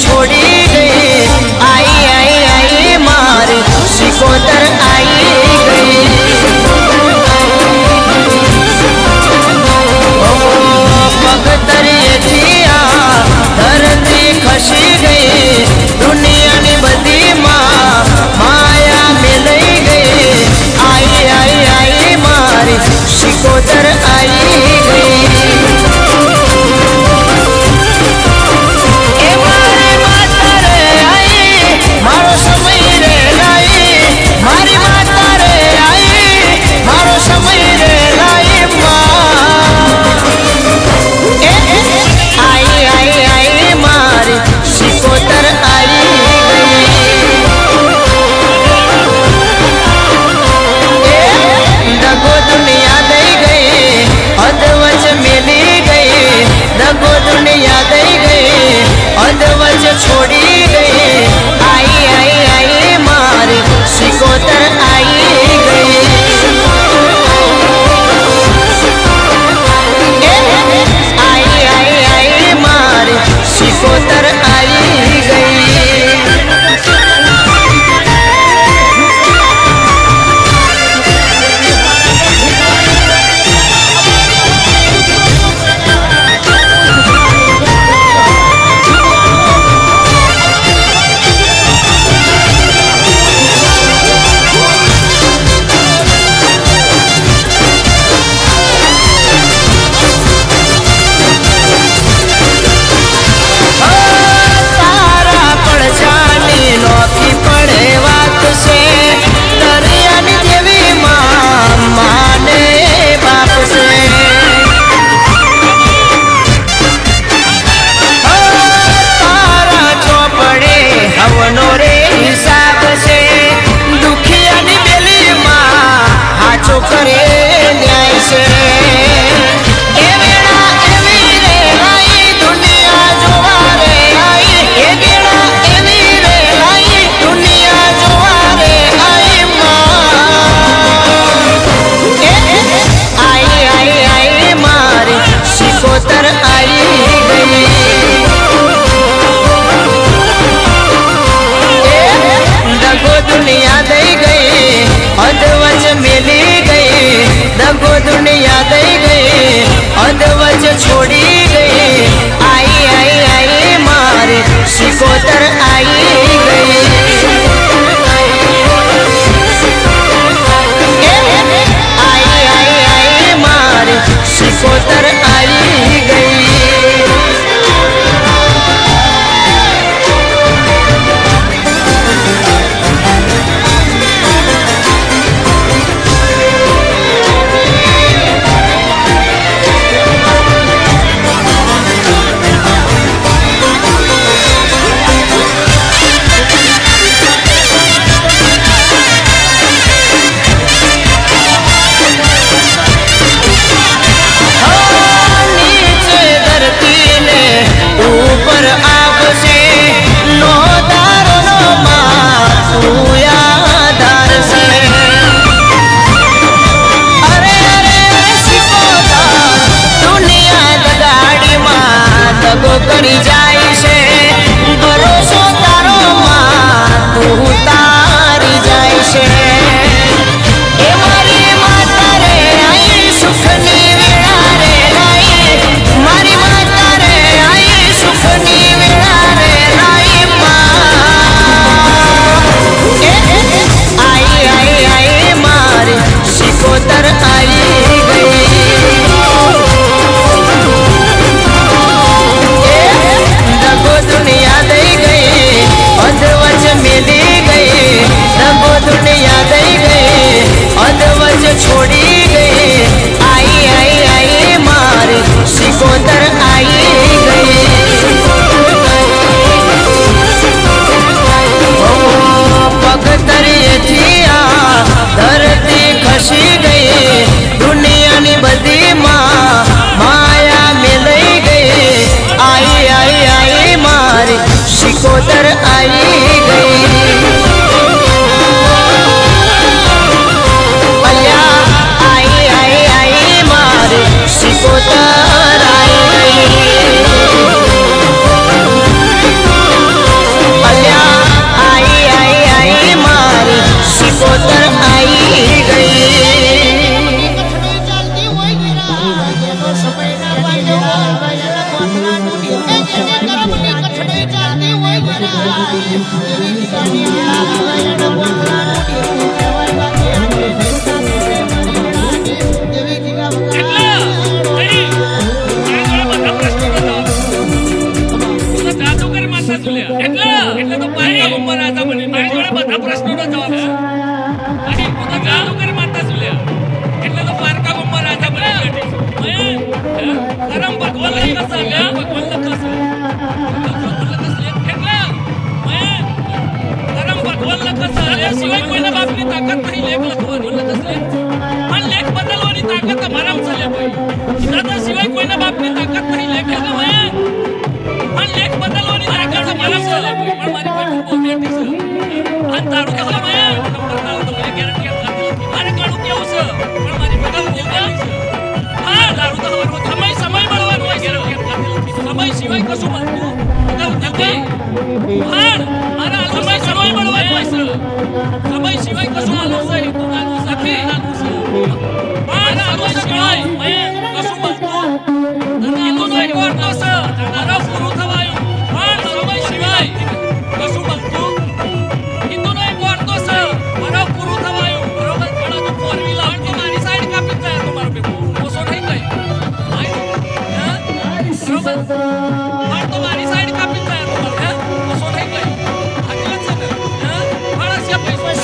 छोड़ी गई। आई आई आई मारी सिकोतर आई गई। पगतरिए थिया धरती खसी गई। दुनिया ने बदी माया में लई गई। आई आई आई मारी सिकोतर आई गई। मारो समय रे लाई, मारी माता रे आई, मारो समय रे लाई आई आई आई मारी सिकोतर आई गई। दगो दुनिया दे गई, अधवच मिली गई। दगो दुनिया दे गई, अधवच छोड़ी गई। आई आई आई मारी सिकोतर आई गई। आई आई आई मारी सिकोतर आई गई। करे न्याय से ए बेड़ा एवी रे लाई दुनिया जोवारे आई। ए बेड़ा एवी रे लाई दुनिया जोवारे आई आई आई आई मारी सिकोतर आई गई। दगो दुनिया दे गई, अधवच मिली गई। दगो दुनिया दे गई, अधवच छोड़ी गई। आई आई आई मारी सिकोतर आई गई। आई आई आई मारी सिकोतर आई गई। પ્રશ્નનો જવાબ છે. અહીં બધા ગાળો કરી મારતા છે લ્યા. એટલે તો પારકા ગોમમાં રાજા બની બેઠી છે. કરમ ભગવાન લખસ લ્યા, ભગવાન લખસ. એટલે કરમ ભગવાન લખસ એ સિવાય કોઈના બાપની તાકાત નહીં લેખ લખવાની લખસ લે. પણ લેખ બદલવાની તાકાત અમારામાં છે લે ભાઈ. દાદા સિવાય કોઈના બાપની તાકાત નહીં લેખ લખવાની. પણ લેખ બદલવાની તાકાત અમારામાં છે લે ભાઈ. પણ મારી કોઈ બહુ બેઠી છે. આ તારું કે તમે નંબર તારું તો મને ગેરંટી આપી. મારે કાળું કેવું છે પણ મારી બદલ બહુ બેઠી છે. હા તારું તો સમય મળવાનો હોય ગેરંટી આપી. સમય સિવાય કશું મળતું નથી. હા મારા સમય મળવાનો હોય છે. સમય સિવાય કશું આલું છે તું નાનું સાથી નાનું છે. પણ સમય સિવાય કશું મળતું નથી. તું તો એક વાર તો છે તારા પૂરું થવાયું. પણ સમય સિવાય કશું મળતું હિન્દુનો એક વાર તો છે મારા પૂરું થવાયું. બરોબર પણ તો ફોર વ્હીલર તો મારી સાઈડ કાપી જાય તો મારું બેટું ઓછો થઈ ગઈ. બરોબર પણ તો મારી સાઈડ કાપી જાય તો મારે ઓછો થઈ ગઈ. આટલા છે ને મારા છે પૈસા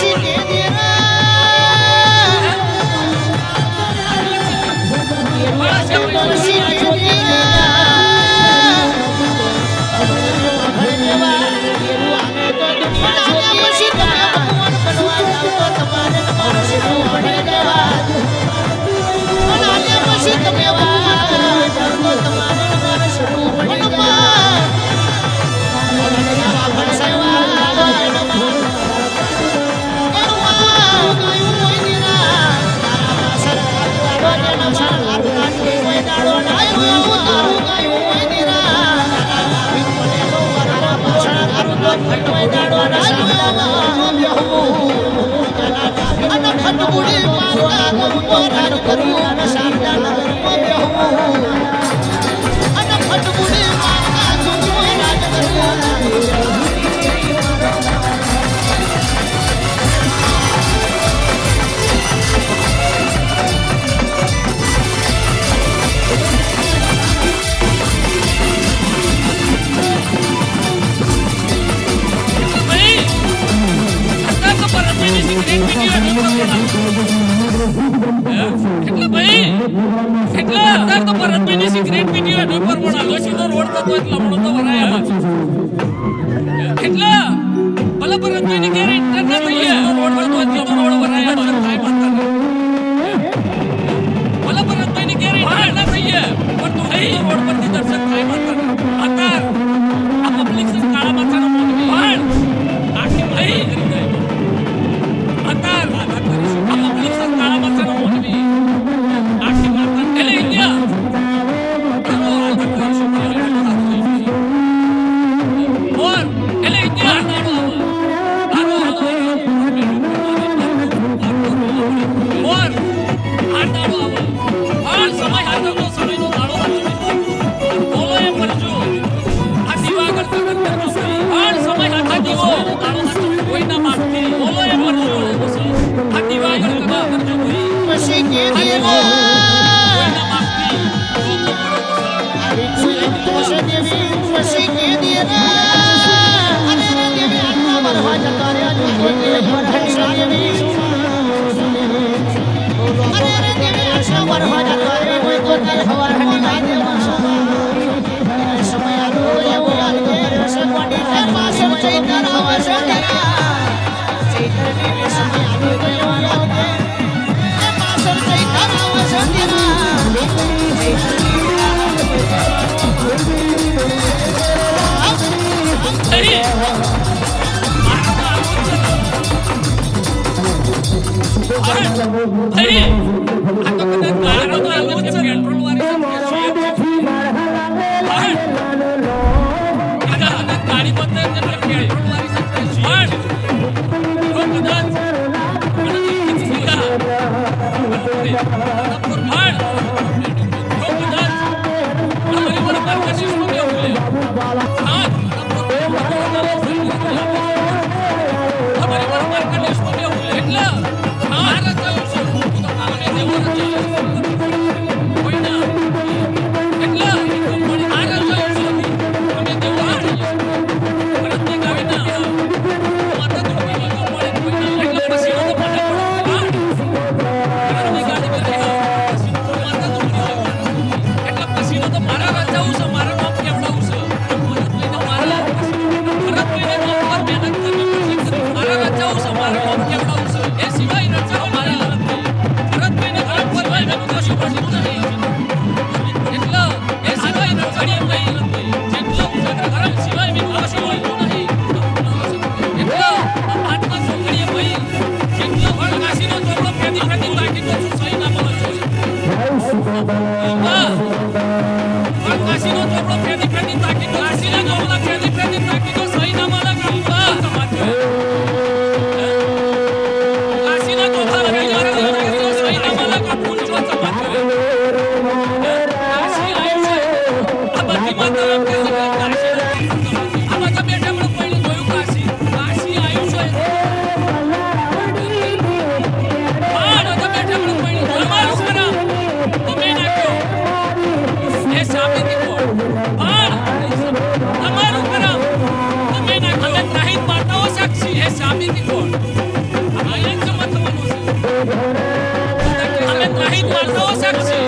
એક વાર્તાઓ સાક્ષી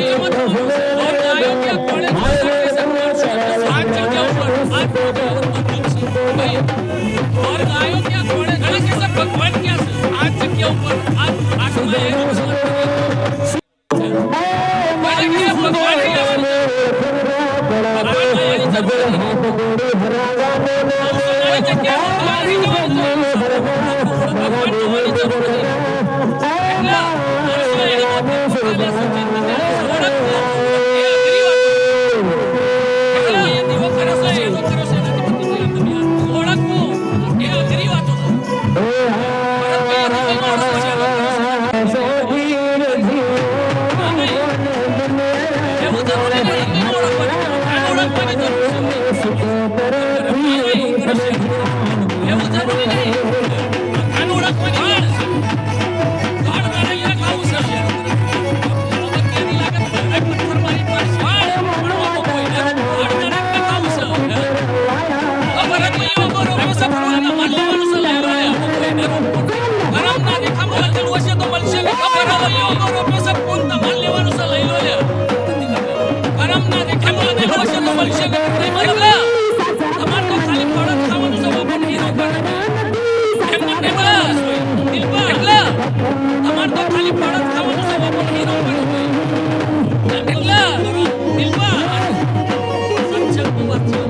એમાં તો ઓર ગાયો કે કોણે સાત જગ્યા ઉપર આ ભાઈ और गायों क्या घोड़े घोड़े के सब भगवान क्या आज जगह ऊपर आज आत्मा है मैंने क्या भगवान क्या भगवान मेरी जगह हमारी जगह भगवान की जगह भगवान तुम्हारी जगह क्या और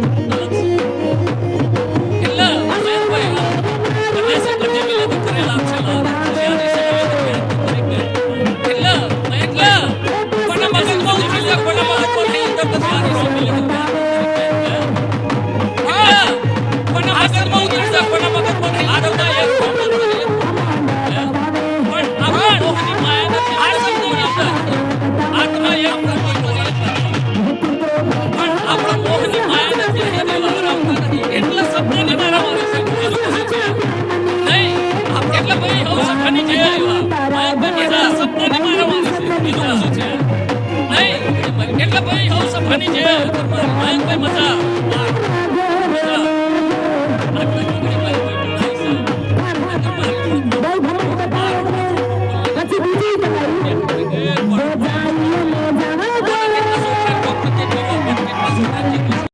ये એટલે ભાઈ હો સભાની છે